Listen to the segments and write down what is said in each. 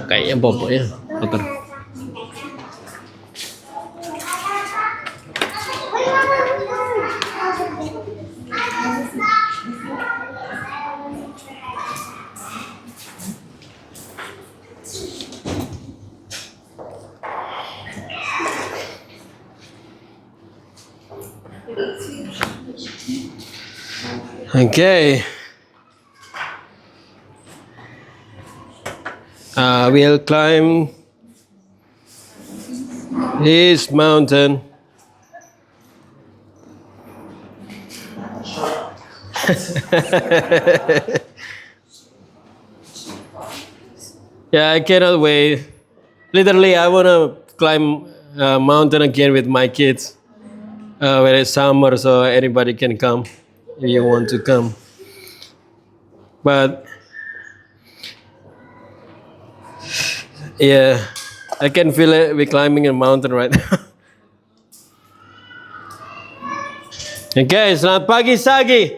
Kayaknya bobok ya, dokter. Okay. I will climb this mountain. Yeah, I cannot wait. Literally, I want to climb a mountain again with my kids. When it's summer, so anybody can come if you want to come. But yeah, I can feel it. We're climbing a mountain right now. Okay, selamat pagi Sagi.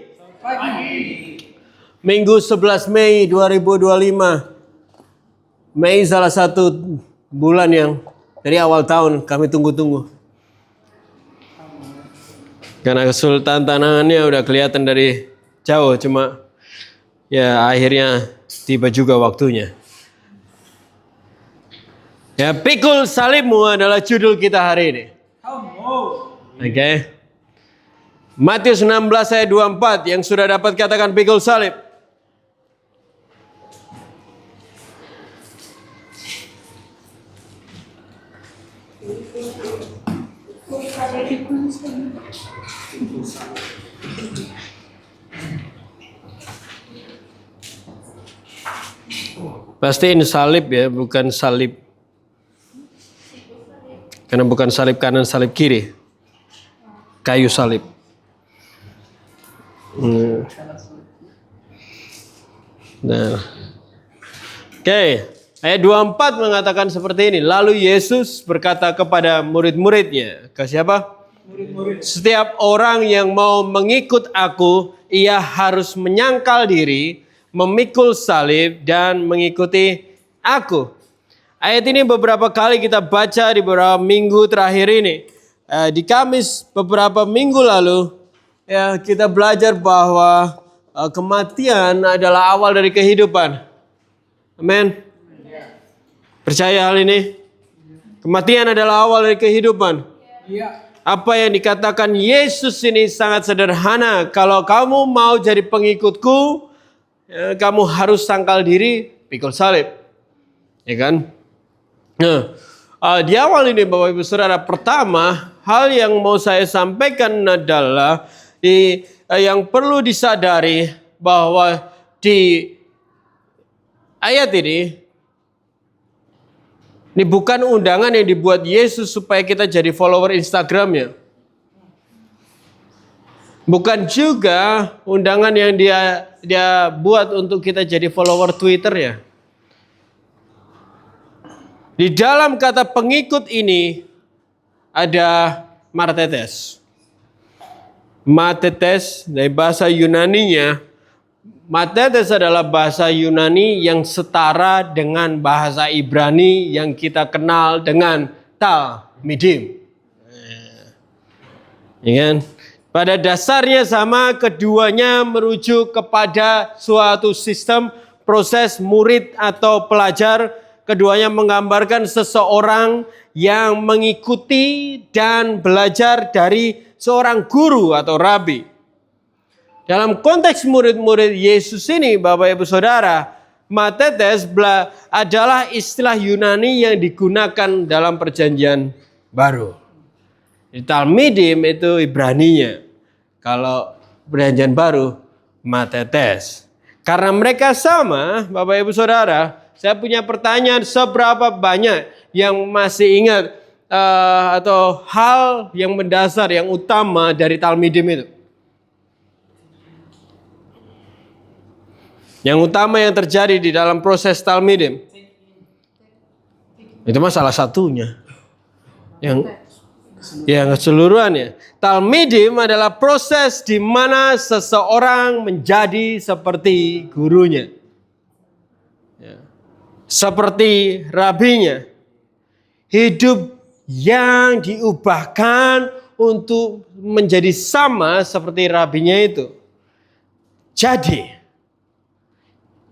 Minggu 11 Mei 2025. Mei salah satu bulan yang dari awal tahun kami tunggu-tunggu. Karena kesulitan tantangannya udah kelihatan dari jauh, cuma ya akhirnya tiba juga waktunya. Ya, pikul salibmu adalah judul kita hari ini. Oke. Matius 16 ayat 24 yang sudah dapat katakan pikul salib. Pasti ini salib ya, bukan salib. Karena bukan salib kanan, salib kiri. Kayu salib. Nah. Oke, ayat 24 mengatakan seperti ini. Lalu Yesus berkata kepada murid-muridnya. Ke siapa? Murid-murid. Setiap orang yang mau mengikut aku, ia harus menyangkal diri, memikul salib dan mengikuti aku. Ayat ini beberapa kali kita baca di beberapa minggu terakhir ini. Di Kamis beberapa minggu lalu, ya kita belajar bahwa kematian adalah awal dari kehidupan. Amin. Percaya hal ini? Kematian adalah awal dari kehidupan. Apa yang dikatakan Yesus ini sangat sederhana. Kalau kamu mau jadi pengikutku, kamu harus sangkal diri, pikul salib. Ya kan? Nah, di awal ini Bapak Ibu Saudara, pertama hal yang mau saya sampaikan adalah yang perlu disadari bahwa di ayat ini bukan undangan yang dibuat Yesus supaya kita jadi follower Instagramnya. Bukan juga undangan yang dia buat untuk kita jadi follower Twitternya. Di dalam kata pengikut ini ada martetes. Martetes dari bahasa Yunaninya. Martetes adalah bahasa Yunani yang setara dengan bahasa Ibrani yang kita kenal dengan Talmidim. Ya kan? Pada dasarnya sama, keduanya merujuk kepada suatu sistem proses murid atau pelajar. Keduanya menggambarkan seseorang yang mengikuti dan belajar dari seorang guru atau rabi. Dalam konteks murid-murid Yesus ini, Bapak Ibu Saudara, martetes adalah istilah Yunani yang digunakan dalam perjanjian baru. Di Talmidim itu Ibraninya. Kalau perjanjian baru, martetes. Karena mereka sama, Bapak Ibu Saudara, saya punya pertanyaan, seberapa banyak yang masih ingat atau hal yang mendasar, yang utama dari Talmidim itu? Yang utama yang terjadi di dalam proses Talmidim. Itu masalah satunya. Yang keseluruhannya. Talmidim adalah proses di mana seseorang menjadi seperti gurunya. Ya. Seperti rabinya. Hidup yang diubahkan untuk menjadi sama seperti rabinya itu. Jadi,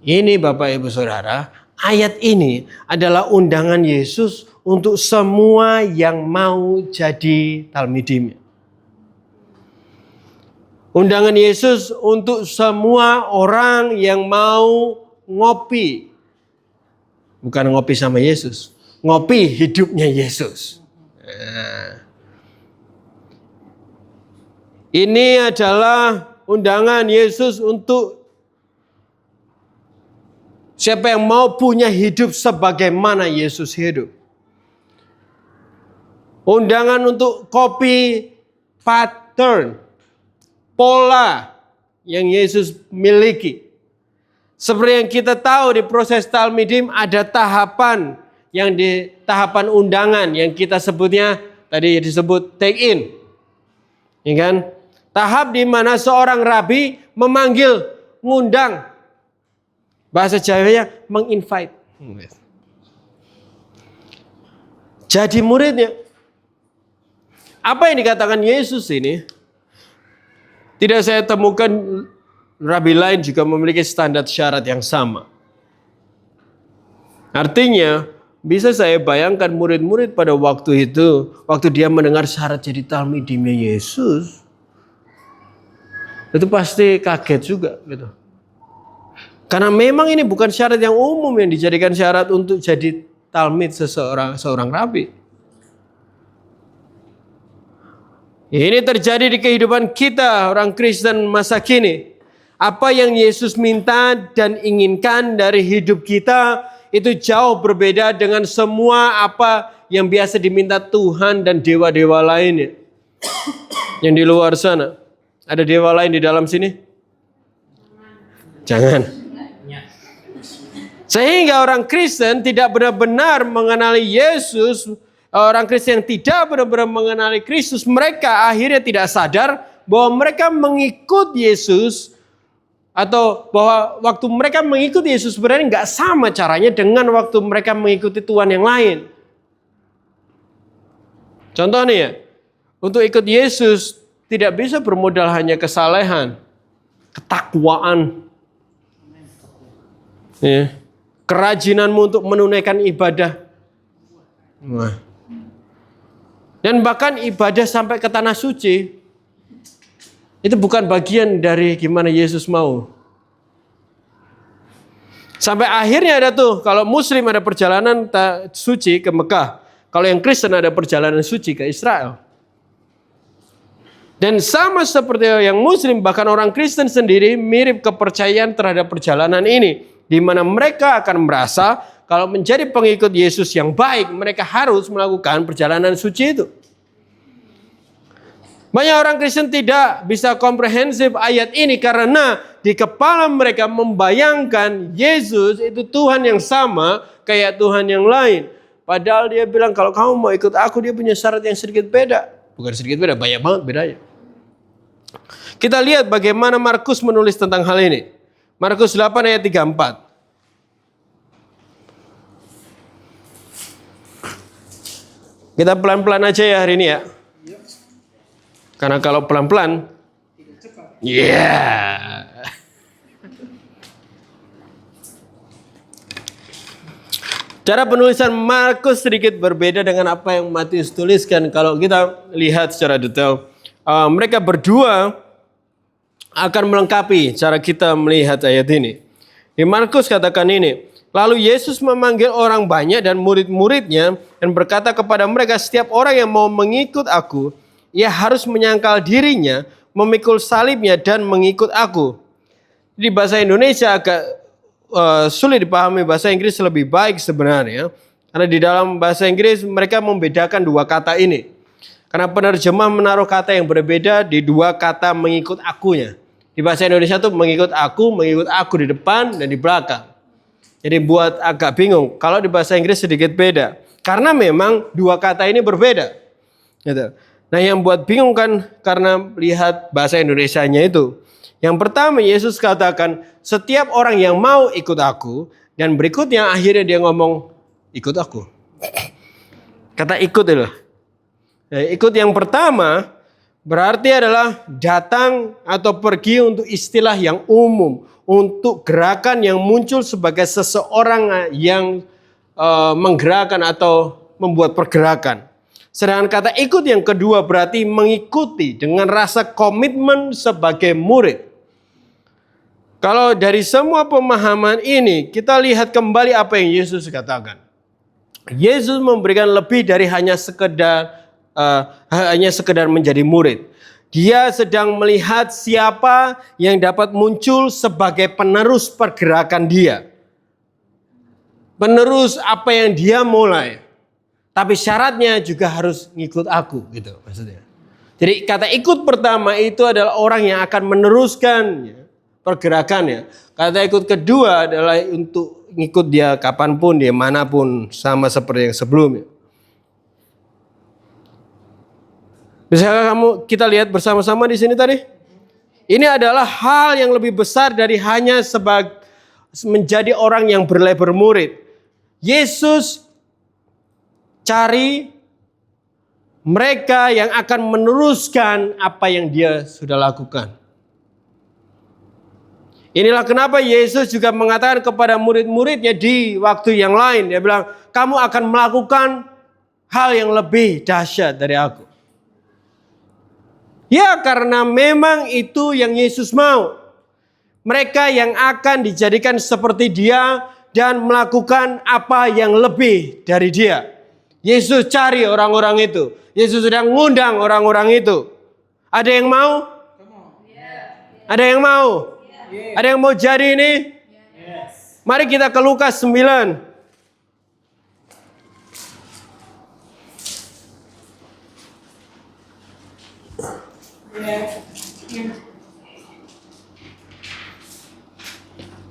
ini Bapak Ibu Saudara, ayat ini adalah undangan Yesus untuk semua yang mau jadi talmidim. Undangan Yesus untuk semua orang yang mau ngopi. Bukan ngopi sama Yesus, ngopi hidupnya Yesus. Nah, ini adalah undangan Yesus untuk siapa yang mau punya hidup sebagaimana Yesus hidup. Undangan untuk copy pattern, pola yang Yesus miliki. Seperti yang kita tahu di proses talmidim ada tahapan, yang di tahapan undangan yang kita sebutnya tadi disebut take in. Ya kan? Tahap di mana seorang rabi memanggil, ngundang. Bahasa Jawanya menginvite. Jadi muridnya. Apa yang dikatakan Yesus ini? Tidak saya temukan rabi lain juga memiliki standar syarat yang sama. Artinya, bisa saya bayangkan murid-murid pada waktu itu, waktu dia mendengar syarat jadi talmidimnya Yesus, itu pasti kaget juga gitu. Karena memang ini bukan syarat yang umum yang dijadikan syarat untuk jadi talmid seorang rabi. Ini terjadi di kehidupan kita orang Kristen masa kini. Apa yang Yesus minta dan inginkan dari hidup kita itu jauh berbeda dengan semua apa yang biasa diminta Tuhan dan dewa-dewa lainnya. Yang di luar sana. Ada dewa lain di dalam sini? Jangan. Sehingga orang Kristen tidak benar-benar mengenali Yesus. Orang Kristen yang tidak benar-benar mengenali Kristus, mereka akhirnya tidak sadar bahwa mereka mengikut Yesus, atau bahwa waktu mereka mengikuti Yesus sebenarnya nggak sama caranya dengan waktu mereka mengikuti Tuhan yang lain. Contohnya ya, untuk ikut Yesus tidak bisa bermodal hanya kesalehan, ketakwaan, ya, kerajinanmu untuk menunaikan ibadah. Dan bahkan ibadah sampai ke tanah suci, itu bukan bagian dari gimana Yesus mau. Sampai akhirnya ada tuh, kalau Muslim ada perjalanan suci ke Mekah. Kalau yang Kristen ada perjalanan suci ke Israel. Dan sama seperti yang Muslim, bahkan orang Kristen sendiri mirip kepercayaan terhadap perjalanan ini. Di mana mereka akan merasa kalau menjadi pengikut Yesus yang baik, mereka harus melakukan perjalanan suci itu. Banyak orang Kristen tidak bisa komprehensif ayat ini karena di kepala mereka membayangkan Yesus itu Tuhan yang sama kayak Tuhan yang lain. Padahal dia bilang kalau kamu mau ikut aku, dia punya syarat yang sedikit beda. Bukan sedikit beda, banyak banget bedanya. Kita lihat bagaimana Markus menulis tentang hal ini. Markus 8 ayat 34. Kita pelan-pelan aja ya hari ini ya. Karena kalau pelan-pelan, cara penulisan Markus sedikit berbeda dengan apa yang Matius tuliskan. Kalau kita lihat secara detail, mereka berdua akan melengkapi cara kita melihat ayat ini. Di Markus katakan ini, lalu Yesus memanggil orang banyak dan murid-muridnya dan berkata kepada mereka, setiap orang yang mau mengikut aku, ia harus menyangkal dirinya, memikul salibnya dan mengikut aku. Di bahasa Indonesia agak sulit dipahami, bahasa Inggris lebih baik sebenarnya. Karena di dalam bahasa Inggris mereka membedakan dua kata ini. Karena penerjemah menaruh kata yang berbeda di dua kata mengikut akunya. Di bahasa Indonesia tuh mengikut aku di depan dan di belakang. Jadi buat agak bingung. Kalau di bahasa Inggris sedikit beda. Karena memang dua kata ini berbeda. Gitu. Nah yang buat bingung kan karena lihat bahasa Indonesianya itu. Yang pertama Yesus katakan, setiap orang yang mau ikut aku, Dan berikutnya akhirnya dia ngomong, ikut aku. Kata ikut itu. Ikut yang pertama berarti adalah datang atau pergi untuk istilah yang umum. Untuk gerakan yang muncul sebagai seseorang yang menggerakkan atau membuat pergerakan. Sedangkan kata ikut yang kedua berarti mengikuti dengan rasa komitmen sebagai murid. Kalau dari semua pemahaman ini kita lihat kembali apa yang Yesus katakan. Yesus memberikan lebih dari hanya sekedar menjadi murid. Dia sedang melihat siapa yang dapat muncul sebagai penerus pergerakan dia. Penerus apa yang dia mulai. Tapi syaratnya juga harus ngikut aku gitu maksudnya. Jadi kata ikut pertama itu adalah orang yang akan meneruskan pergerakannya. Kata ikut kedua adalah untuk ngikut dia kapanpun, dia manapun, sama seperti yang sebelumnya. Bisakah kita lihat bersama-sama di sini tadi? Ini adalah hal yang lebih besar dari hanya menjadi orang yang berlabel murid. Yesus cari mereka yang akan meneruskan apa yang dia sudah lakukan. Inilah kenapa Yesus juga mengatakan kepada murid-muridnya di waktu yang lain. Dia bilang, kamu akan melakukan hal yang lebih dahsyat dari aku. Ya, karena memang itu yang Yesus mau. Mereka yang akan dijadikan seperti dia dan melakukan apa yang lebih dari dia. Yesus cari orang-orang itu. Yesus sedang ngundang orang-orang itu. Ada yang mau? Ada yang mau? Ada yang mau jadi ini? Mari kita ke Lukas 9.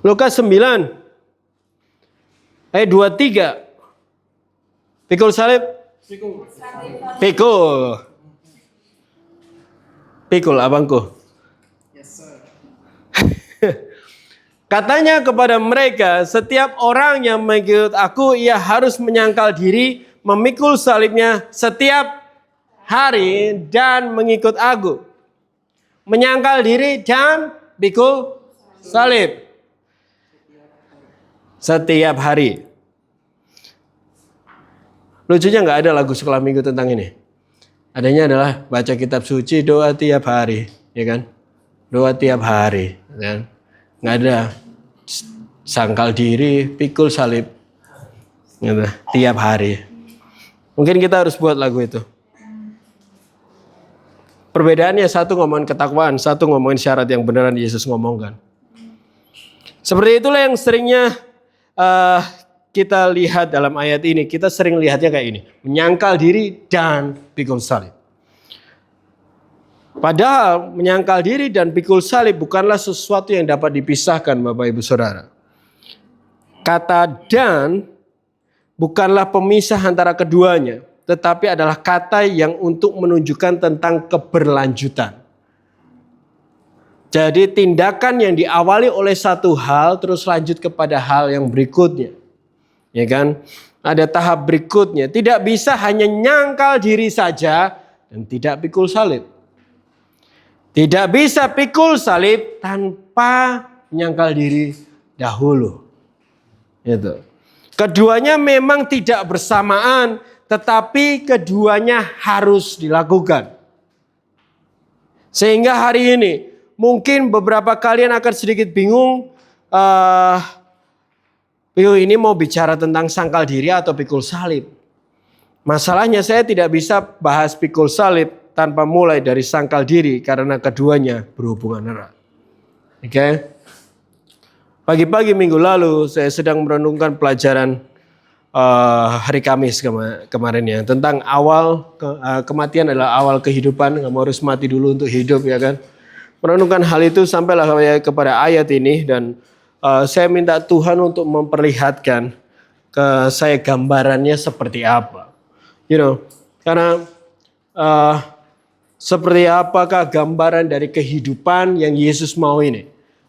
Lukas 9 ayat 23. Pikul salib? Pikul abangku. Katanya kepada mereka, setiap orang yang mengikut aku, ia harus menyangkal diri, memikul salibnya setiap hari dan mengikut aku. Menyangkal diri dan pikul salib. Setiap hari. Lucunya nggak ada lagu sekolah minggu tentang ini. Adanya adalah baca kitab suci, doa tiap hari, ya kan? Doa tiap hari, ya kan? Nggak ada sangkal diri, pikul salib, gitu, tiap hari. Mungkin kita harus buat lagu itu. Perbedaannya satu ngomongin ketakwaan, satu ngomongin syarat yang beneran Yesus ngomongkan. Seperti itulah yang seringnya kita lihat dalam ayat ini. Kita sering lihatnya kayak ini. Menyangkal diri dan pikul salib. Padahal menyangkal diri dan pikul salib bukanlah sesuatu yang dapat dipisahkan Bapak Ibu Saudara. Kata dan bukanlah pemisah antara keduanya. Tetapi adalah kata yang untuk menunjukkan tentang keberlanjutan. Jadi tindakan yang diawali oleh satu hal terus lanjut kepada hal yang berikutnya. Ya kan? Ada tahap berikutnya. Tidak bisa hanya nyangkal diri saja dan tidak pikul salib. Tidak bisa pikul salib tanpa menyangkal diri dahulu. Itu. Keduanya memang tidak bersamaan, tetapi keduanya harus dilakukan. Sehingga hari ini mungkin beberapa kalian akan sedikit bingung. Ini mau bicara tentang sangkal diri atau pikul salib. Masalahnya saya tidak bisa bahas pikul salib tanpa mulai dari sangkal diri karena keduanya berhubungan erat. Oke. Pagi-pagi minggu lalu saya sedang merenungkan pelajaran hari Kamis kemarin ya tentang awal kematian adalah awal kehidupan. Kamu harus mati dulu untuk hidup, ya kan? Merenungkan hal itu sampailah kepada ayat ini dan saya minta Tuhan untuk memperlihatkan ke saya gambarannya seperti apa. Karena seperti apakah gambaran dari kehidupan yang Yesus mau ini?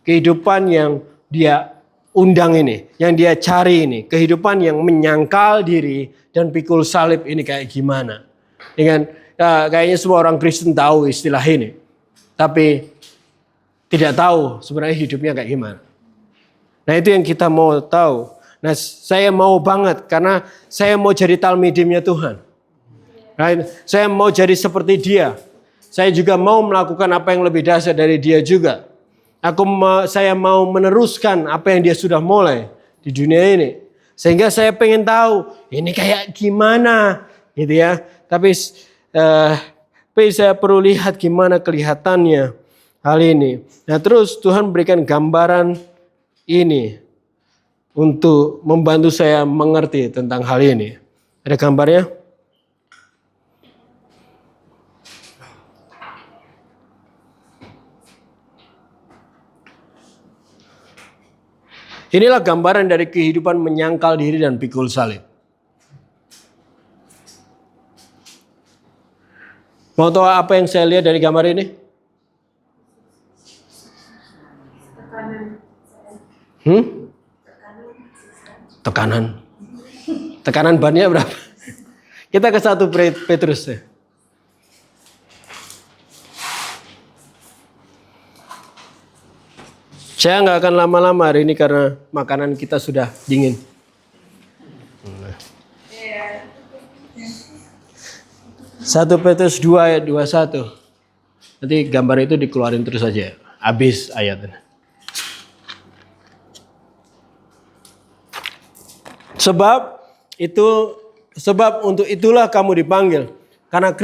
Kehidupan yang dia undang ini, yang dia cari ini, kehidupan yang menyangkal diri dan pikul salib ini kayak gimana. Dengan kayaknya semua orang Kristen tahu istilah ini, tapi tidak tahu sebenarnya hidupnya kayak gimana. Nah itu yang kita mau tahu. Nah saya mau banget karena saya mau jadi talmidimnya Tuhan. Right? Saya mau jadi seperti dia. Saya juga mau melakukan apa yang lebih dahsyat dari dia juga. Saya mau meneruskan apa yang dia sudah mulai di dunia ini. Sehingga saya pengen tahu ini kayak gimana gitu ya. Tapi saya perlu lihat gimana kelihatannya hal ini. Nah terus Tuhan berikan gambaran ini untuk membantu saya mengerti tentang hal ini. Ada gambarnya? Inilah gambaran dari kehidupan menyangkal diri dan pikul salib. Mau tahu apa yang saya lihat dari gambar ini? Tekanan. Tekanan bannya berapa? Kita ke 1 Petrus ya. Saya nggak akan lama-lama hari ini karena makanan kita sudah dingin. 1 Petrus 2 ayat 21. Nanti gambar itu dikeluarin terus saja. Habis ayatnya. Sebab untuk itulah kamu dipanggil. Karena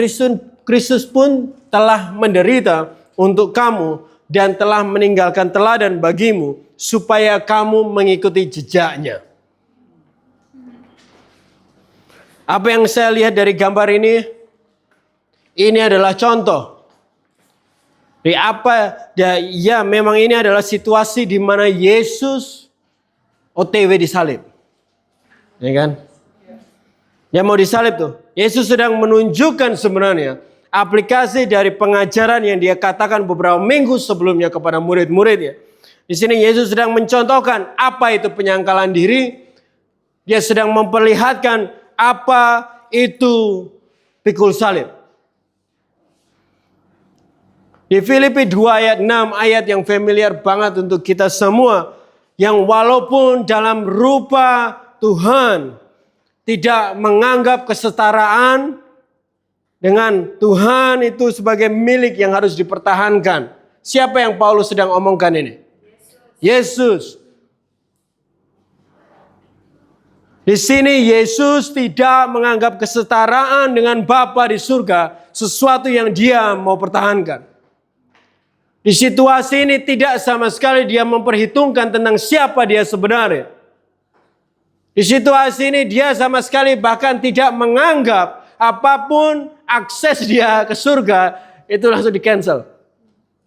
Kristus pun telah menderita untuk kamu dan telah meninggalkan teladan bagimu supaya kamu mengikuti jejaknya. Apa yang saya lihat dari gambar ini adalah contoh. Ya memang ini adalah situasi di mana Yesus OTW disalib. Ya kan? Yang mau disalib tuh. Yesus sedang menunjukkan sebenarnya aplikasi dari pengajaran yang dia katakan beberapa minggu sebelumnya kepada murid-muridnya. Di sini Yesus sedang mencontohkan apa itu penyangkalan diri. Dia sedang memperlihatkan apa itu pikul salib. Di Filipi 2 ayat 6, ayat yang familiar banget untuk kita semua. Yang walaupun dalam rupa Tuhan tidak menganggap kesetaraan dengan Tuhan itu sebagai milik yang harus dipertahankan. Siapa yang Paulus sedang omongkan ini? Yesus. Di sini Yesus tidak menganggap kesetaraan dengan Bapa di surga sesuatu yang dia mau pertahankan. Di situasi ini tidak sama sekali dia memperhitungkan tentang siapa dia sebenarnya. Di situasi ini dia sama sekali bahkan tidak menganggap apapun akses dia ke surga itu langsung di-cancel.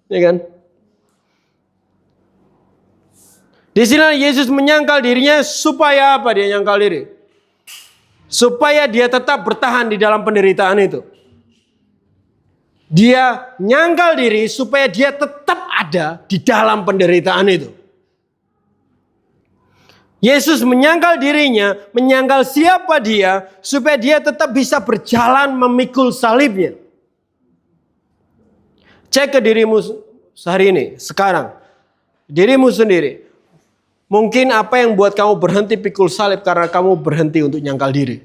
Ya kan? Di sini Yesus menyangkal dirinya supaya apa dia nyangkal diri? Supaya dia tetap bertahan di dalam penderitaan itu. Dia nyangkal diri supaya dia tetap ada di dalam penderitaan itu. Yesus menyangkal dirinya, menyangkal siapa dia, supaya dia tetap bisa berjalan memikul salibnya. Cek ke dirimu hari ini, sekarang. Dirimu sendiri. Mungkin apa yang buat kamu berhenti pikul salib karena kamu berhenti untuk nyangkal diri.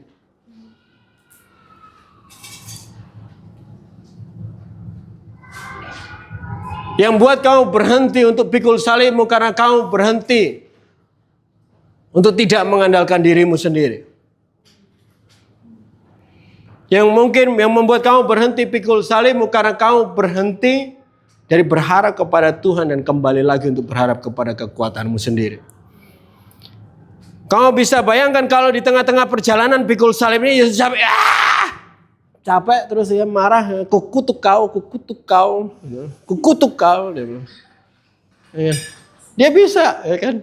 Yang buat kamu berhenti untuk pikul salibmu karena kamu berhenti untuk tidak mengandalkan dirimu sendiri. Yang membuat kamu berhenti pikul salibmu karena kamu berhenti dari berharap kepada Tuhan dan kembali lagi untuk berharap kepada kekuatanmu sendiri. Kamu bisa bayangkan kalau di tengah-tengah perjalanan pikul salib ini Yesus capek terus dia marah, kukutuk kau. Dia bilang. Dia bisa, ya kan?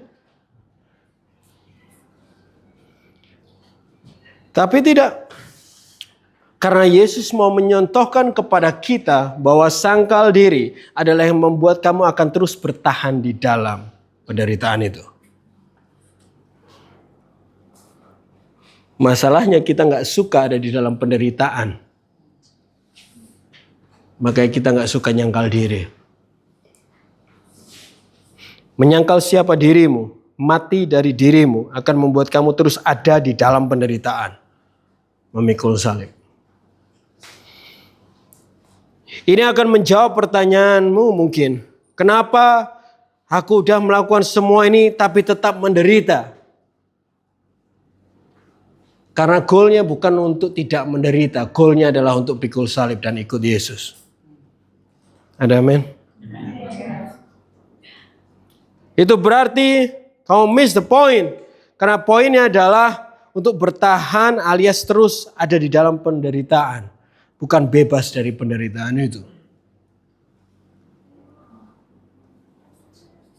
Tapi tidak. Karena Yesus mau menyontohkan kepada kita bahwa sangkal diri adalah yang membuat kamu akan terus bertahan di dalam penderitaan itu. Masalahnya kita nggak suka ada di dalam penderitaan. Makanya kita nggak suka nyangkal diri. Menyangkal siapa dirimu, mati dari dirimu akan membuat kamu terus ada di dalam penderitaan. Memikul salib. Ini akan menjawab pertanyaanmu mungkin. Kenapa aku udah melakukan semua ini tapi tetap menderita? Karena goalnya bukan untuk tidak menderita. Goalnya adalah untuk pikul salib dan ikut Yesus. Ada amin? Itu berarti kamu miss the point. Karena poinnya adalah untuk bertahan alias terus ada di dalam penderitaan. Bukan bebas dari penderitaan itu.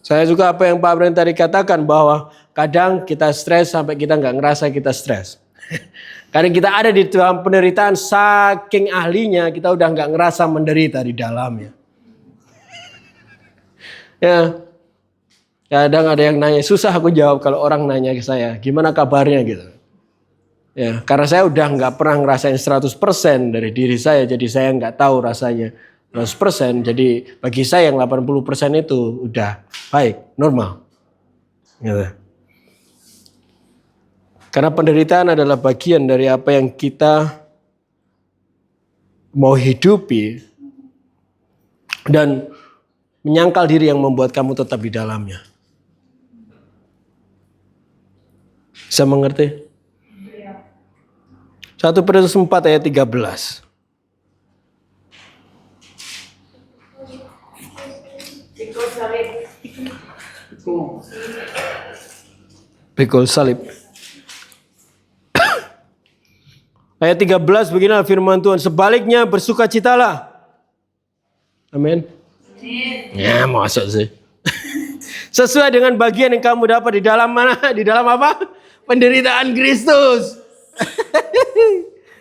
Saya suka apa yang Pak Bren tadi katakan bahwa kadang kita stres sampai kita nggak ngerasa kita stres. Karena kita ada di dalam penderitaan saking ahlinya kita udah nggak ngerasa menderita di dalamnya. Ya, kadang ada yang nanya, susah aku jawab kalau orang nanya ke saya, gimana kabarnya gitu. Ya, karena saya udah nggak pernah ngerasain 100% dari diri saya, jadi saya nggak tahu rasanya 100%. Jadi bagi saya yang 80% itu udah baik, normal. Gitu. Karena penderitaan adalah bagian dari apa yang kita mau hidupi dan menyangkal diri yang membuat kamu tetap di dalamnya. Bisa mengerti? 1 Petrus 4 ayat 13. Pikul salib. Ayat 13 beginilah firman Tuhan. Sebaliknya bersukacitalah. Amin. Ya masuk sih. Sesuai dengan bagian yang kamu dapat di dalam mana? Di dalam apa? Penderitaan Kristus.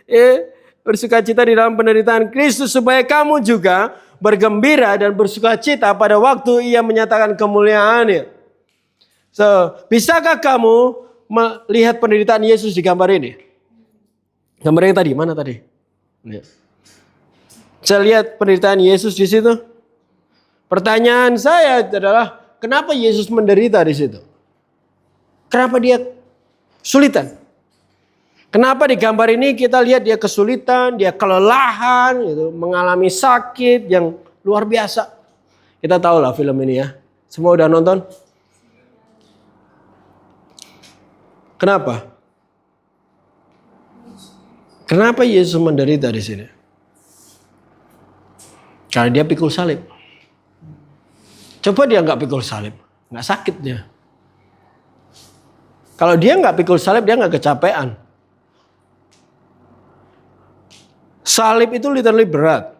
Ya, bersukacita di dalam penderitaan Kristus supaya kamu juga bergembira dan bersukacita pada waktu Ia menyatakan kemuliaannya. So, bisakah kamu melihat penderitaan Yesus di gambar ini? Gambar yang tadi, mana tadi? Saya lihat penderitaan Yesus di situ. Pertanyaan saya adalah, kenapa Yesus menderita di situ? Kenapa dia kesulitan? Kenapa di gambar ini kita lihat dia kesulitan, dia kelelahan, gitu, mengalami sakit yang luar biasa. Kita tahu lah film ini ya. Semua udah nonton? Kenapa? Kenapa Yesus menderita di sini? Karena dia pikul salib. Coba dia nggak pikul salib, nggak sakit dia. Kalau dia nggak pikul salib, dia nggak kecapean. Salib itu literally berat.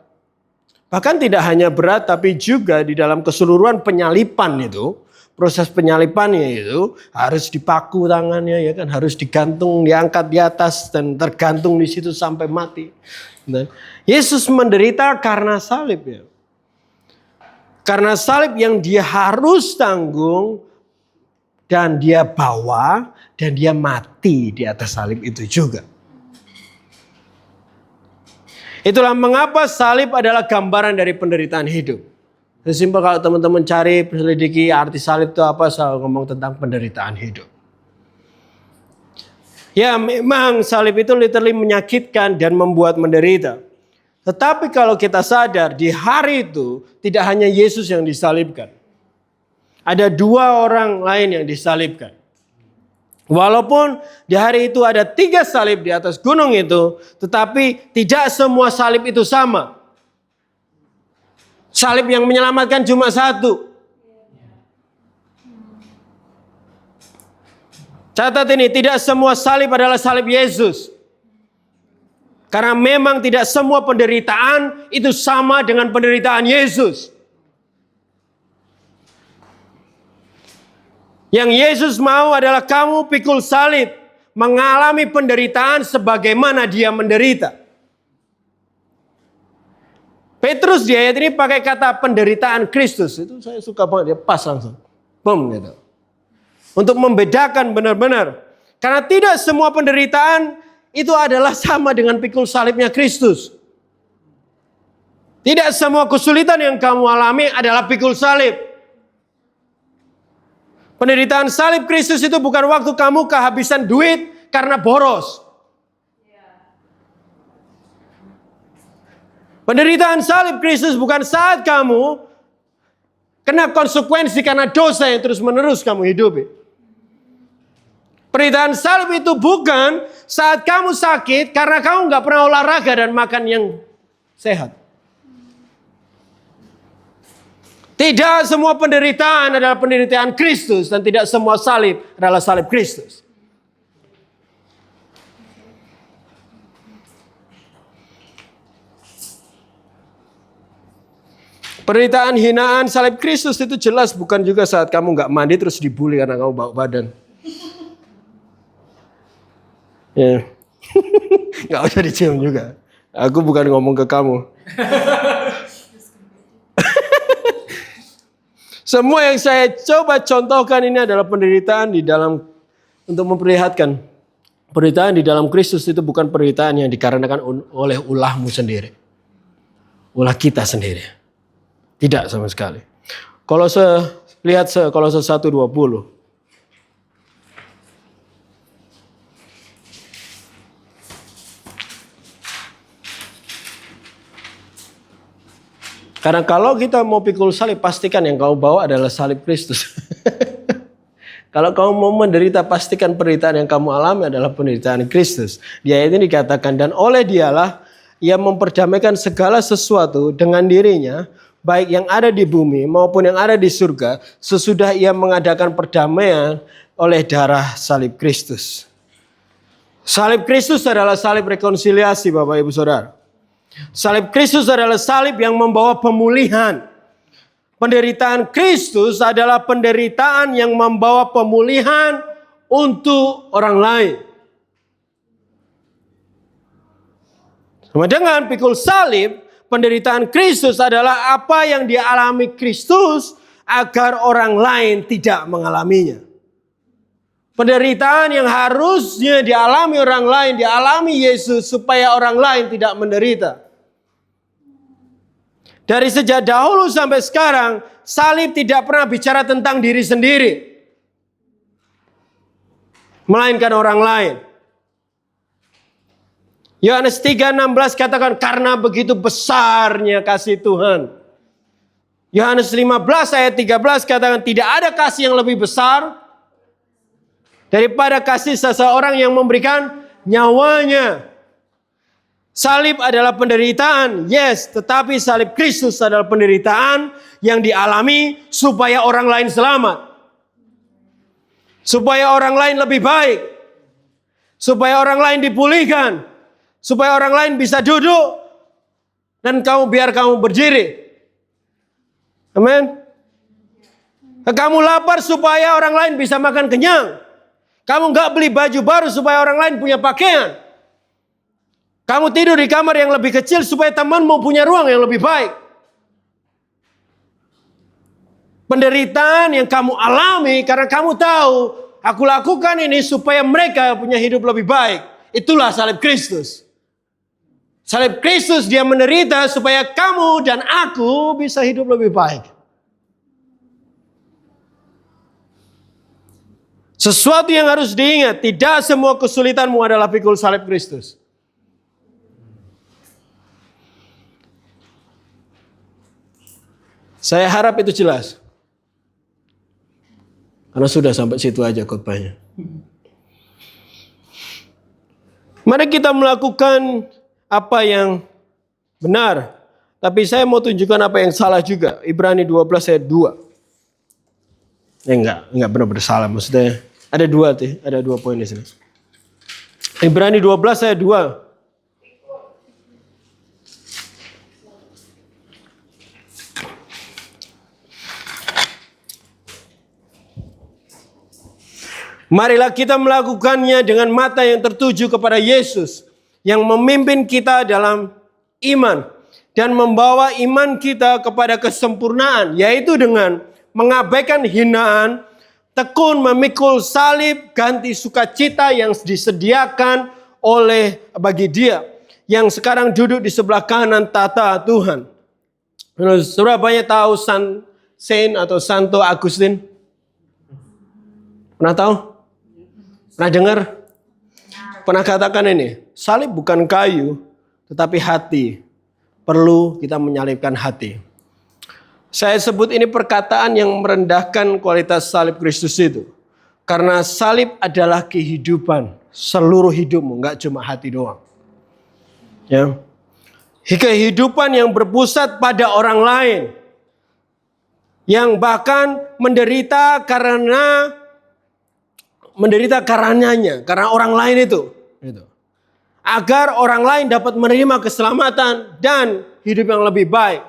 Bahkan tidak hanya berat, tapi juga di dalam keseluruhan penyalipan itu, proses penyalipannya itu harus dipaku tangannya, ya kan, harus digantung, diangkat di atas dan tergantung di situ sampai mati. Dan Yesus menderita karena salib ya. Karena salib yang dia harus tanggung dan dia bawa dan dia mati di atas salib itu juga. Itulah mengapa salib adalah gambaran dari penderitaan hidup. Sesimpel kalau teman-teman cari, selidiki arti salib itu apa, selalu ngomong tentang penderitaan hidup. Ya memang salib itu literally menyakitkan dan membuat menderita. Tetapi kalau kita sadar di hari itu tidak hanya Yesus yang disalibkan. Ada 2 orang lain yang disalibkan. Walaupun di hari itu ada 3 salib di atas gunung itu, tetapi tidak semua salib itu sama. Salib yang menyelamatkan cuma 1. Catat ini, tidak semua salib adalah salib Yesus. Karena memang tidak semua penderitaan itu sama dengan penderitaan Yesus. Yang Yesus mau adalah kamu pikul salib, mengalami penderitaan sebagaimana dia menderita. Petrus di ayat ini pakai kata penderitaan Kristus. Itu saya suka banget, dia pas langsung. Boom gitu. Untuk membedakan benar-benar Karena tidak semua penderitaan itu adalah sama dengan pikul salibnya Kristus. Tidak semua kesulitan yang kamu alami adalah pikul salib. Penderitaan salib Kristus itu bukan waktu kamu kehabisan duit karena boros. Penderitaan salib Kristus bukan saat kamu kena konsekuensi karena dosa yang terus-menerus kamu hidupi. Penderitaan salib itu bukan saat kamu sakit karena kamu nggak pernah olahraga dan makan yang sehat. Tidak semua penderitaan adalah penderitaan Kristus dan tidak semua salib adalah salib Kristus. Penderitaan hinaan salib Kristus itu jelas bukan juga saat kamu nggak mandi terus dibully karena kamu bau badan. Ya, nggak usah dicium juga. Aku bukan ngomong ke kamu. Semua yang saya coba contohkan ini adalah penderitaan di dalam, untuk memperlihatkan penderitaan di dalam Kristus itu bukan penderitaan yang dikarenakan oleh ulahmu sendiri, ulah kita sendiri, tidak sama sekali. Kolose 1:20. Karena kalau kita mau pikul salib, pastikan yang kau bawa adalah salib Kristus. Kalau kamu mau menderita, pastikan penderitaan yang kamu alami adalah penderitaan Kristus. Di ayat ini dikatakan, dan oleh dialah ia memperdamaikan segala sesuatu dengan dirinya, baik yang ada di bumi maupun yang ada di surga, sesudah ia mengadakan perdamaian oleh darah salib Kristus. Salib Kristus adalah salib rekonsiliasi, Bapak Ibu Saudara. Salib Kristus adalah salib yang membawa pemulihan. Penderitaan Kristus adalah penderitaan yang membawa pemulihan untuk orang lain. Sama dengan pikul salib, penderitaan Kristus adalah apa yang dialami Kristus agar orang lain tidak mengalaminya. Penderitaan yang harusnya dialami orang lain, dialami Yesus supaya orang lain tidak menderita. Dari sejak dahulu sampai sekarang, salib tidak pernah bicara tentang diri sendiri, melainkan orang lain. Yohanes 3:16 katakan, karena begitu besarnya kasih Tuhan. Yohanes 15 ayat 13 katakan, tidak ada kasih yang lebih besar daripada kasih seseorang yang memberikan nyawanya. Salib adalah penderitaan, yes, tetapi salib Kristus adalah penderitaan yang dialami supaya orang lain selamat. Supaya orang lain lebih baik. Supaya orang lain dipulihkan. Supaya orang lain bisa duduk dan biar kamu berdiri. Amin. Kamu lapar supaya orang lain bisa makan kenyang. Kamu gak beli baju baru supaya orang lain punya pakaian. Kamu tidur di kamar yang lebih kecil supaya temanmu punya ruang yang lebih baik. Penderitaan yang kamu alami karena kamu tahu, aku lakukan ini supaya mereka punya hidup lebih baik. Itulah salib Kristus. Salib Kristus, dia menderita supaya kamu dan aku bisa hidup lebih baik. Sesuatu yang harus diingat, tidak semua kesulitanmu adalah pikul salib Kristus. Saya harap itu jelas. Karena sudah sampai situ aja khotbahnya. Mari kita melakukan apa yang benar. Tapi saya mau tunjukkan apa yang salah juga. Ibrani 12 ayat 2. Enggak benar-benar salah. Maksudnya ada dua poin di sini. Ibrani 12 ayat 2. Marilah kita melakukannya dengan mata yang tertuju kepada Yesus yang memimpin kita dalam iman dan membawa iman kita kepada kesempurnaan, yaitu dengan mengabaikan hinaan, tekun memikul salib ganti sukacita yang disediakan oleh bagi dia yang sekarang duduk di sebelah kanan tata Tuhan. Saudara banyak tahu Saint atau Santo Agustin? Pernah tahu? Pernah dengar? Pernah katakan ini, salib bukan kayu, tetapi hati. Perlu kita menyalibkan hati. Saya sebut ini perkataan yang merendahkan kualitas salib Kristus itu. Karena salib adalah kehidupan seluruh hidupmu, nggak cuma hati doang. Ya. Kehidupan yang berpusat pada orang lain. Yang bahkan menderita karenanya, karena orang lain itu. Agar orang lain dapat menerima keselamatan dan hidup yang lebih baik.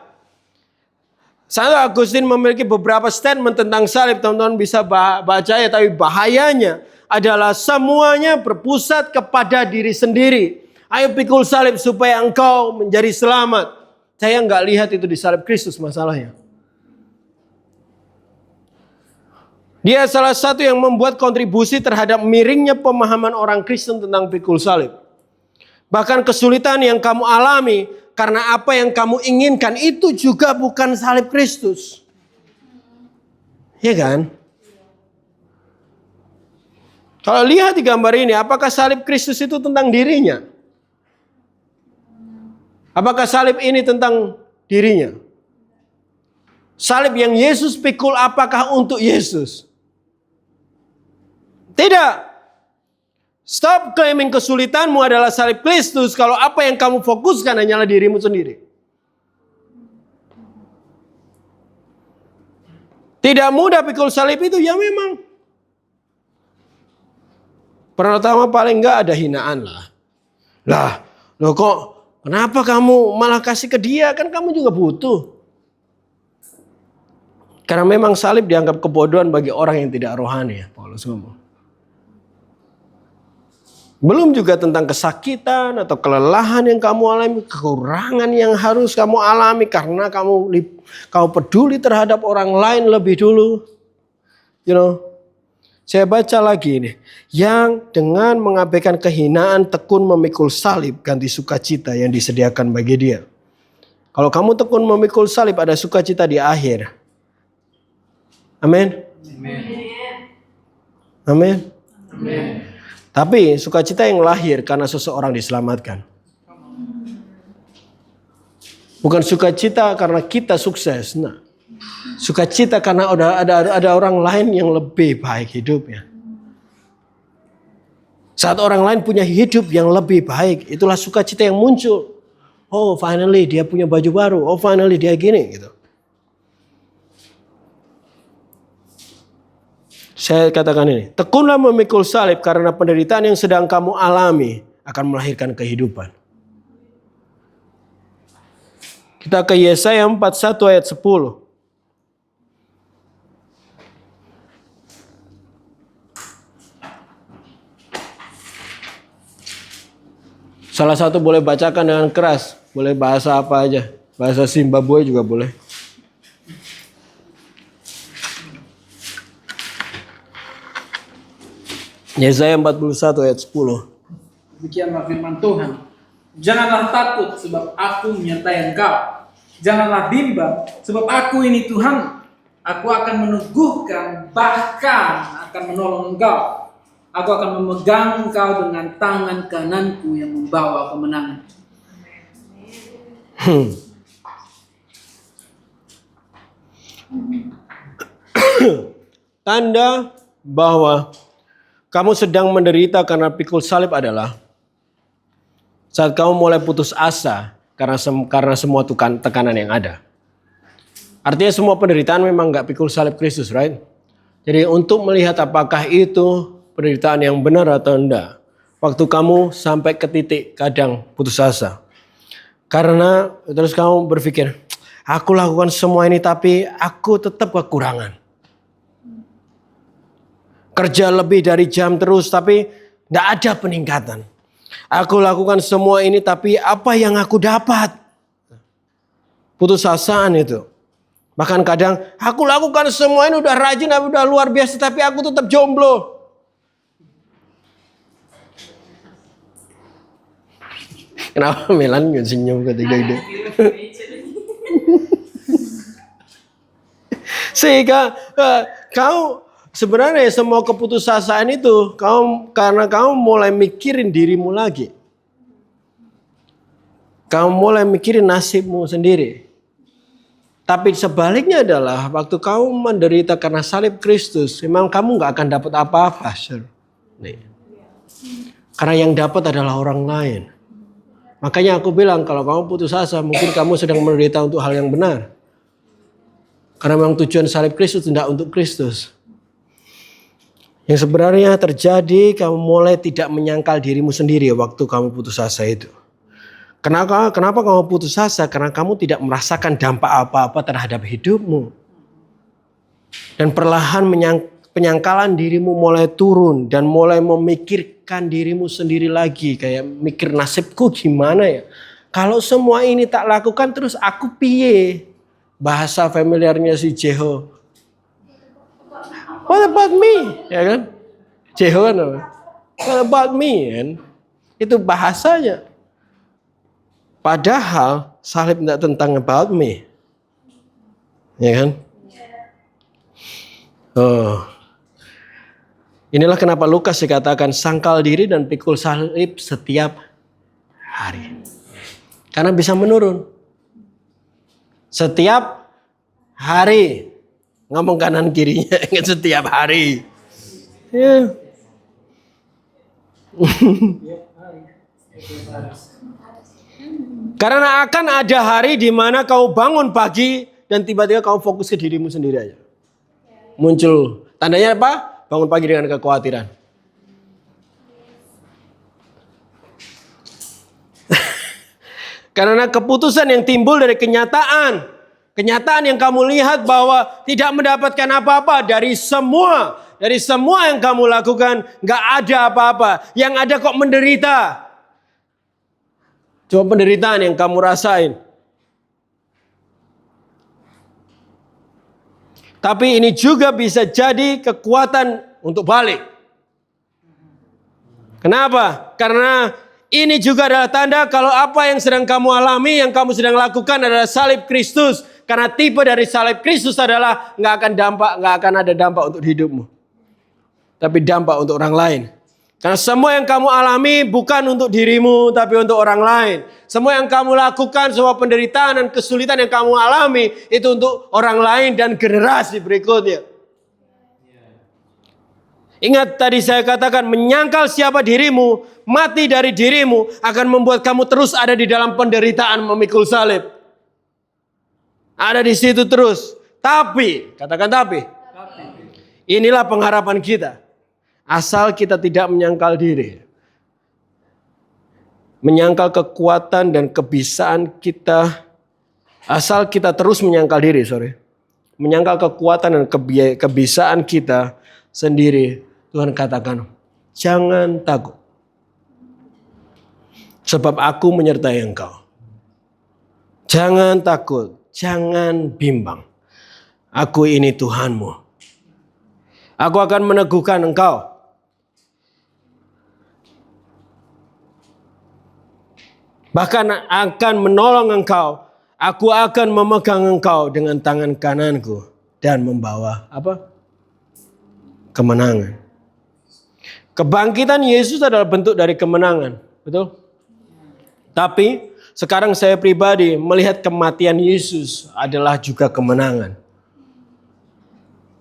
Santo Agustin memiliki beberapa statement tentang salib, teman-teman bisa baca ya, tapi bahayanya adalah semuanya berpusat kepada diri sendiri. Ayo pikul salib supaya engkau menjadi selamat. Saya nggak lihat itu di salib Kristus masalahnya. Dia salah satu yang membuat kontribusi terhadap miringnya pemahaman orang Kristen tentang pikul salib. Bahkan kesulitan yang kamu alami karena apa yang kamu inginkan itu juga bukan salib Kristus. Iya kan? Kalau lihat di gambar ini, apakah salib Kristus itu tentang dirinya? Apakah salib ini tentang dirinya? Salib yang Yesus pikul apakah untuk Yesus? Tidak. Stop claiming kesulitanmu adalah salib Kristus kalau apa yang kamu fokuskan hanyalah dirimu sendiri. Tidak mudah pikul salib itu, ya memang. Pertama paling enggak ada hinaan lah. Loh kok kenapa kamu malah kasih ke dia? Kan kamu juga butuh. Karena memang salib dianggap kebodohan bagi orang yang tidak rohani, ya Paulus ngomong. Belum juga tentang kesakitan atau kelelahan yang kamu alami, kekurangan yang harus kamu alami karena kamu peduli terhadap orang lain lebih dulu. Saya baca lagi ini. Yang dengan mengabaikan kehinaan tekun memikul salib ganti sukacita yang disediakan bagi dia. Kalau kamu tekun memikul salib ada sukacita di akhir. Amin. Amin. Amin. Tapi sukacita yang lahir karena seseorang diselamatkan. Bukan sukacita karena kita sukses. Nah, sukacita karena ada orang lain yang lebih baik hidupnya. Saat orang lain punya hidup yang lebih baik, itulah sukacita yang muncul. Oh, finally dia punya baju baru. Oh, finally dia gini gitu. Saya katakan ini, tekunlah memikul salib karena penderitaan yang sedang kamu alami akan melahirkan kehidupan. Kita ke Yesaya 41 ayat 10. Salah satu boleh bacakan dengan keras, boleh bahasa apa aja, bahasa Zimbabwe juga boleh. Yesaya 41 ayat 10. Demikianlah firman Tuhan. Janganlah takut sebab aku menyertai engkau. Janganlah bimbang sebab aku ini Tuhan. Aku akan meneguhkan bahkan akan menolong engkau. Aku akan memegang engkau dengan tangan kananku yang membawa kemenangan. Tanda bahwa kamu sedang menderita karena pikul salib adalah saat kamu mulai putus asa karena semua tekanan yang ada. Artinya semua penderitaan memang gak pikul salib Kristus, right? Jadi untuk melihat apakah itu penderitaan yang benar atau enggak, waktu kamu sampai ke titik kadang putus asa. Karena terus kamu berpikir, aku lakukan semua ini tapi aku tetap kekurangan. Kerja lebih dari jam terus tapi tidak ada peningkatan. Aku lakukan semua ini tapi apa yang aku dapat? Putus asaan itu. Bahkan kadang, aku lakukan semua ini udah rajin, udah luar biasa, tapi aku tetap jomblo. Kenapa Melan nggak senyum ketika itu? Sehingga kau sebenarnya semua keputusasaan itu, karena kamu mulai mikirin dirimu lagi. Kamu mulai mikirin nasibmu sendiri. Tapi sebaliknya adalah waktu kamu menderita karena salib Kristus, memang kamu nggak akan dapat apa-apa, sir. Karena yang dapat adalah orang lain. Makanya aku bilang kalau kamu putus asa, mungkin kamu sedang menderita untuk hal yang benar. Karena memang tujuan salib Kristus tidak untuk Kristus. Yang sebenarnya terjadi, kamu mulai tidak menyangkal dirimu sendiri waktu kamu putus asa itu. Kenapa kamu putus asa? Karena kamu tidak merasakan dampak apa-apa terhadap hidupmu. Dan perlahan penyangkalan dirimu mulai turun dan mulai memikirkan dirimu sendiri lagi. Kayak mikir nasibku gimana ya? Kalau semua ini tak lakukan terus aku piye? Bahasa familiarnya si Jeho. What about me? Ya kan? Jeho kan apa? What about me? Kan? Itu bahasanya. Padahal salib tidak tentang about me. Ya kan? Oh. Inilah kenapa Lukas dikatakan sangkal diri dan pikul salib setiap hari. Karena bisa menurun. Setiap hari. Ngomong kanan kirinya setiap hari. Ya. Karena akan ada hari di mana kau bangun pagi dan tiba-tiba kau fokus ke dirimu sendiri aja. Muncul. Tandanya apa? Bangun pagi dengan kekhawatiran. Karena keputusan yang timbul dari kenyataan. Kenyataan yang kamu lihat bahwa tidak mendapatkan apa-apa dari semua yang kamu lakukan. Gak ada apa-apa. Yang ada kok menderita. Cuma penderitaan yang kamu rasain. Tapi ini juga bisa jadi kekuatan untuk balik. Kenapa? Karena ini juga adalah tanda kalau apa yang sedang kamu alami, yang kamu sedang lakukan adalah salib Kristus. Karena tipe dari salib Kristus adalah nggak akan ada dampak untuk hidupmu. Tapi dampak untuk orang lain. Karena semua yang kamu alami bukan untuk dirimu, tapi untuk orang lain. Semua yang kamu lakukan, semua penderitaan dan kesulitan yang kamu alami, itu untuk orang lain dan generasi berikutnya. Ingat tadi saya katakan, menyangkal siapa dirimu, mati dari dirimu, akan membuat kamu terus ada di dalam penderitaan memikul salib. Ada di situ terus. Tapi, katakan tapi. Inilah pengharapan kita. Asal kita tidak menyangkal diri. Menyangkal kekuatan dan kebisaan kita. Asal kita terus menyangkal diri, menyangkal kekuatan dan kebisaan kita sendiri. Tuhan katakan, jangan takut. Sebab aku menyertai engkau. Jangan takut, jangan bimbang. Aku ini Tuhanmu. Aku akan meneguhkan engkau. Bahkan akan menolong engkau. Aku akan memegang engkau dengan tangan kananku. Dan membawa apa? Kemenangan. Kebangkitan Yesus adalah bentuk dari kemenangan. Betul? Tapi sekarang saya pribadi melihat kematian Yesus adalah juga kemenangan.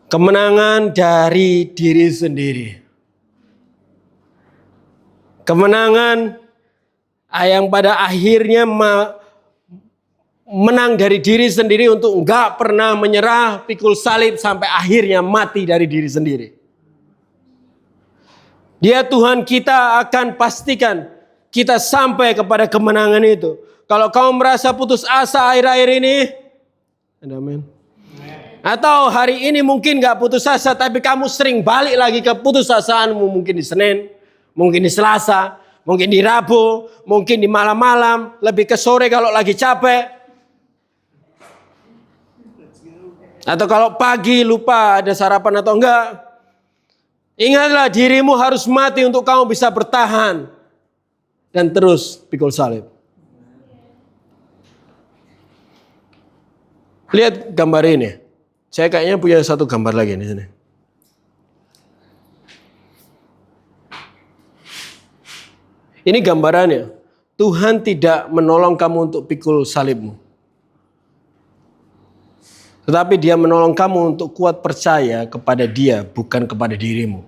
Kemenangan dari diri sendiri. Kemenangan yang pada akhirnya menang dari diri sendiri untuk enggak pernah menyerah, pikul salib sampai akhirnya mati dari diri sendiri. Dia Tuhan kita akan pastikan kita sampai kepada kemenangan itu. Kalau kau merasa putus asa akhir-akhir ini, amin. Atau hari ini mungkin gak putus asa, tapi kamu sering balik lagi ke putus asaanmu. Mungkin di Senin, mungkin di Selasa, mungkin di Rabu, mungkin di malam-malam, lebih ke sore kalau lagi capek. Atau kalau pagi lupa ada sarapan atau enggak, ingatlah dirimu harus mati untuk kamu bisa bertahan. Dan terus pikul salib. Lihat gambar ini. Saya kayaknya punya satu gambar lagi di sini. Ini gambarannya. Tuhan tidak menolong kamu untuk pikul salibmu. Tetapi dia menolong kamu untuk kuat percaya kepada dia, bukan kepada dirimu.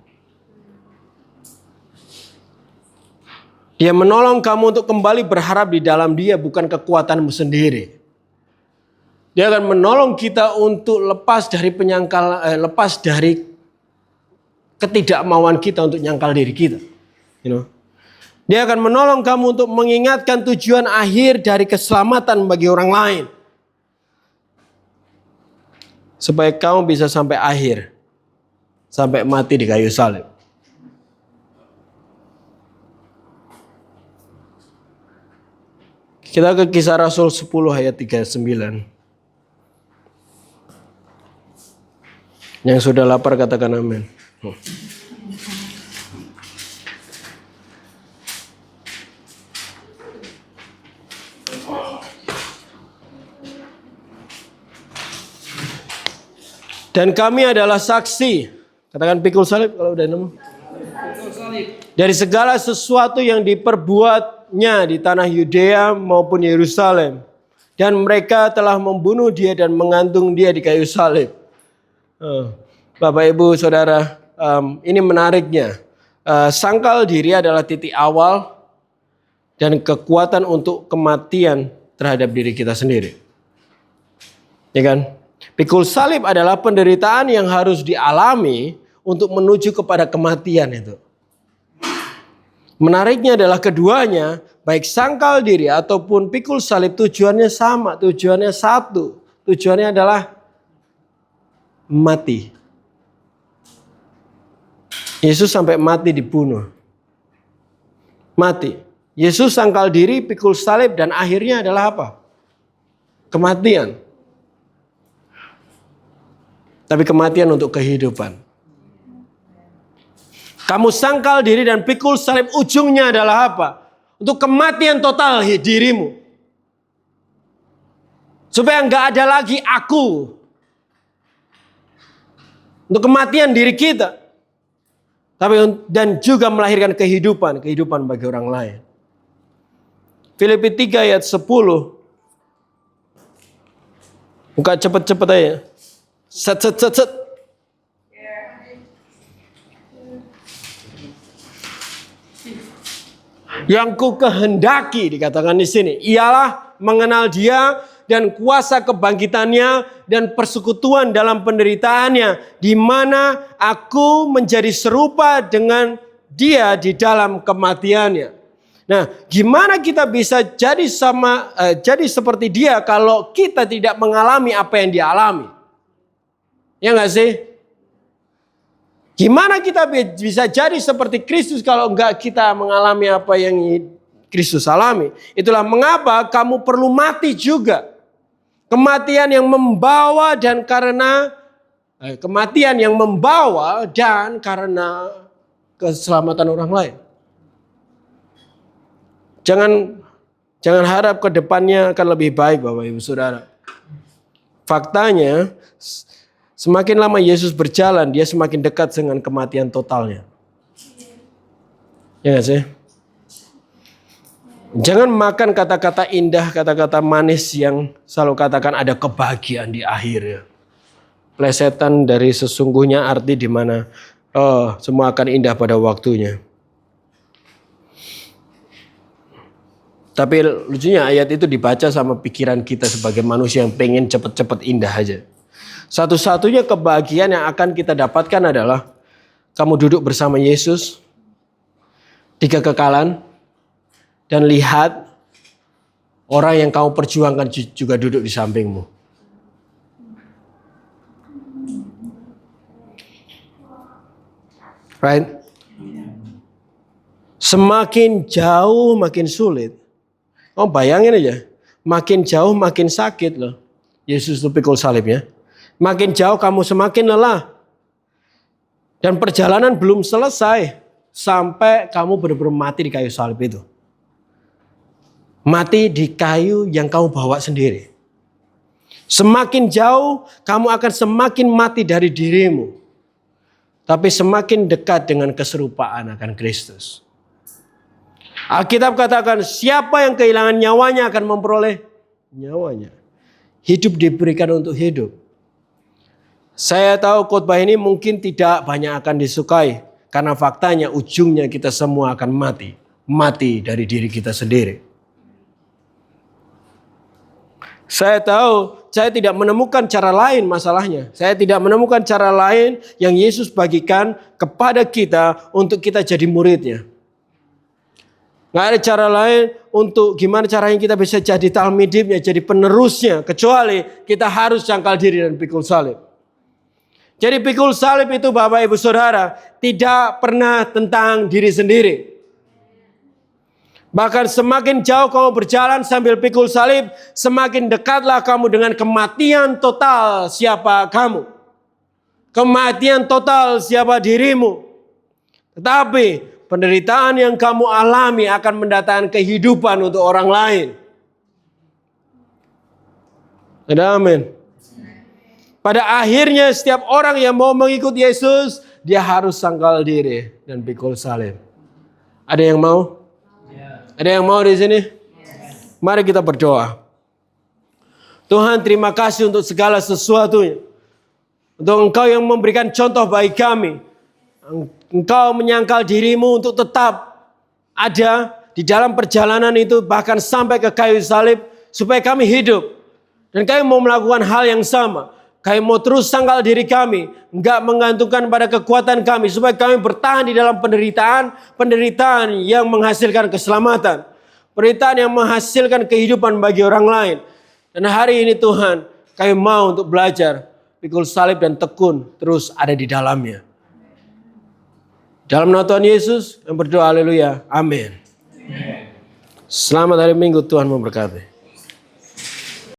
Dia menolong kamu untuk kembali berharap di dalam dia, bukan kekuatanmu sendiri. Dia akan menolong kita untuk lepas dari lepas dari ketidakmauan kita untuk nyangkal diri kita. Dia akan menolong kamu untuk mengingatkan tujuan akhir dari keselamatan bagi orang lain. Supaya kamu bisa sampai akhir. Sampai mati di kayu salib. Kita ke Kisah Rasul 10 ayat 39. Yang sudah lapar katakan amin. Dan kami adalah saksi. Katakan pikul salib kalau udah nemu. Dari segala sesuatu yang diperbuatnya di tanah Yudea maupun Yerusalem. Dan mereka telah membunuh dia dan menggantung dia di kayu salib. Bapak Ibu Saudara, ini menariknya. Sangkal diri adalah titik awal dan kekuatan untuk kematian terhadap diri kita sendiri. Ya kan? Pikul salib adalah penderitaan yang harus dialami untuk menuju kepada kematian itu. Menariknya adalah keduanya, baik sangkal diri ataupun pikul salib tujuannya sama, tujuannya satu. Tujuannya adalah mati. Yesus sampai mati dibunuh. Mati. Yesus sangkal diri, pikul salib, dan akhirnya adalah apa? Kematian. Tapi kematian untuk kehidupan. Kamu sangkal diri dan pikul salib, ujungnya adalah apa? Untuk kematian total dirimu. Supaya enggak ada lagi aku. Untuk kematian diri kita. Tapi dan juga melahirkan kehidupan bagi orang lain. Filipi 3 ayat 10. Buka cepet-cepet aja. Set. Yang ku kehendaki dikatakan di sini ialah mengenal dia dan kuasa kebangkitannya dan persekutuan dalam penderitaannya, di mana aku menjadi serupa dengan dia di dalam kematiannya. Nah, gimana kita bisa jadi seperti dia kalau kita tidak mengalami apa yang dia alami? Ya nggak sih? Gimana kita bisa jadi seperti Kristus kalau enggak kita mengalami apa yang Kristus alami? Itulah mengapa kamu perlu mati juga. Kematian yang membawa dan karena keselamatan orang lain. Jangan harap ke depannya akan lebih baik, Bapak Ibu Saudara. Faktanya, semakin lama Yesus berjalan, dia semakin dekat dengan kematian totalnya. Ya gak sih? Jangan makan kata-kata indah, kata-kata manis yang selalu katakan ada kebahagiaan di akhir. Plesetan dari sesungguhnya arti di mana semua akan indah pada waktunya. Tapi lucunya ayat itu dibaca sama pikiran kita sebagai manusia yang pengen cepet-cepet indah aja. Satu-satunya kebahagiaan yang akan kita dapatkan adalah kamu duduk bersama Yesus di kekekalan dan lihat orang yang kamu perjuangkan juga duduk di sampingmu. Right? Semakin jauh makin sulit. Bayangin aja, makin jauh makin sakit loh. Yesus itu pikul salibnya. Makin jauh kamu semakin lelah. Dan perjalanan belum selesai sampai kamu benar-benar mati di kayu salib itu. Mati di kayu yang kamu bawa sendiri. Semakin jauh kamu akan semakin mati dari dirimu. Tapi semakin dekat dengan keserupaan akan Kristus. Alkitab katakan siapa yang kehilangan nyawanya akan memperoleh nyawanya. Hidup diberikan untuk hidup. Saya tahu khotbah ini mungkin tidak banyak akan disukai. Karena faktanya ujungnya kita semua akan mati. Mati dari diri kita sendiri. Saya tahu saya tidak menemukan cara lain masalahnya. Saya tidak menemukan cara lain yang Yesus bagikan kepada kita untuk kita jadi muridnya. Nggak ada cara lain untuk gimana caranya kita bisa jadi talmidibnya, jadi penerusnya. Kecuali kita harus cangkal diri dan pikul salib. Jadi pikul salib itu Bapak Ibu Saudara tidak pernah tentang diri sendiri. Bahkan semakin jauh kamu berjalan sambil pikul salib, semakin dekatlah kamu dengan kematian total siapa kamu. Kematian total siapa dirimu. Tetapi penderitaan yang kamu alami akan mendatangkan kehidupan untuk orang lain. Amin. Pada akhirnya setiap orang yang mau mengikut Yesus, dia harus sangkal diri dan pikul salib. Ada yang mau? Ada yang mau di sini? Mari kita berdoa. Tuhan, terima kasih untuk segala sesuatunya. Untuk Engkau yang memberikan contoh bagi kami. Engkau menyangkal dirimu untuk tetap ada di dalam perjalanan itu, bahkan sampai ke kayu salib, supaya kami hidup. Dan kami mau melakukan hal yang sama. Kami mau terus sangkal diri kami, enggak menggantungkan pada kekuatan kami, supaya kami bertahan di dalam penderitaan yang menghasilkan keselamatan, penderitaan yang menghasilkan kehidupan bagi orang lain. Dan hari ini Tuhan, kami mau untuk belajar pikul salib dan tekun terus ada di dalamnya. Dalam nama Tuhan Yesus yang berdoa, haleluya, amin. Selamat hari Minggu, Tuhan memberkati.